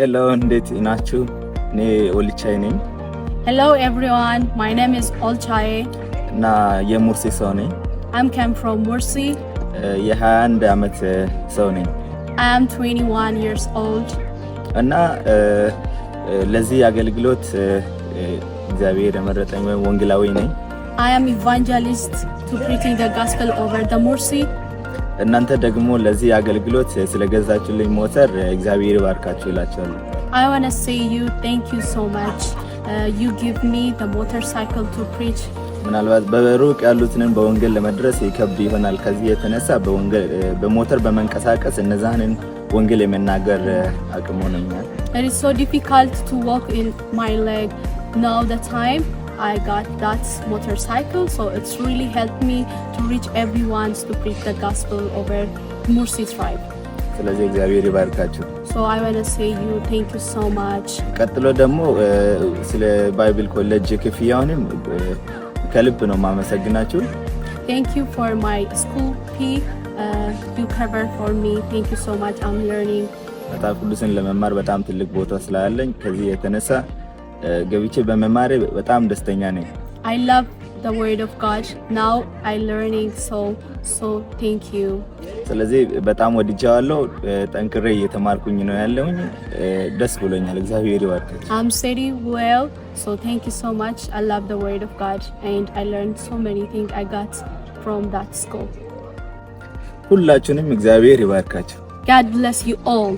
Hello, እንዴት ናችሁ? እኔ ኦልቻይ ነኝ። Hello everyone, my name is Olchay. እና የሙርሲ ሰው ነኝ። I'm came from Mursi. የ21 ዓመት ሰው ነኝ። I am 21 years old. እና ለዚህ አገልግሎት እግዚአብሔር የመረጠኝ ወንጌላዊ ነኝ። I am evangelist to preaching the gospel over the Mursi. እናንተ ደግሞ ለዚህ አገልግሎት ስለገዛችሁልኝ ሞተር እግዚአብሔር ይባርካችሁ እላችኋለሁ። I want to say you thank you so much. You give me the motorcycle to preach. ምናልባት በሩቅ ያሉትን በወንጌል ለመድረስ ይከብድ ይሆናል። ከዚህ የተነሳ በሞተር በመንቀሳቀስ እነዛንን ወንጌል የመናገር አቅም ሆነኛል። It is so difficult to walk in my leg. Now the time I got that motorcycle, so it's really helped me to reach everyone to preach the gospel over Mursi tribe. ስለዚህ እግዚአብሔር ይባርካችሁ። So I want to say you thank you so much. ቀጥሎ ደግሞ ስለ ባይብል ኮሌጅ ክፍያውንም ከልብ ነው ማመሰግናችሁ። Thank you for my school fee. You cover for me. Thank you so much. I'm learning. መጽሐፍ ቅዱስን ለመማር በጣም ትልቅ ቦታ ስላለኝ ከዚህ የተነሳ ገብቼ በመማሬ በጣም ደስተኛ ነኝ። I love the word of God. Now I learning so thank you. ስለዚህ በጣም ወድጃለሁ። ጠንክሬ እየተማርኩኝ ነው ያለሁኝ። ደስ ብሎኛል። እግዚአብሔር ይባርክ። I'm studying well, so thank you so much. I love the word of God and I learned so many things I got from that school. ሁላችሁንም እግዚአብሔር ይባርካችሁ። God bless you all.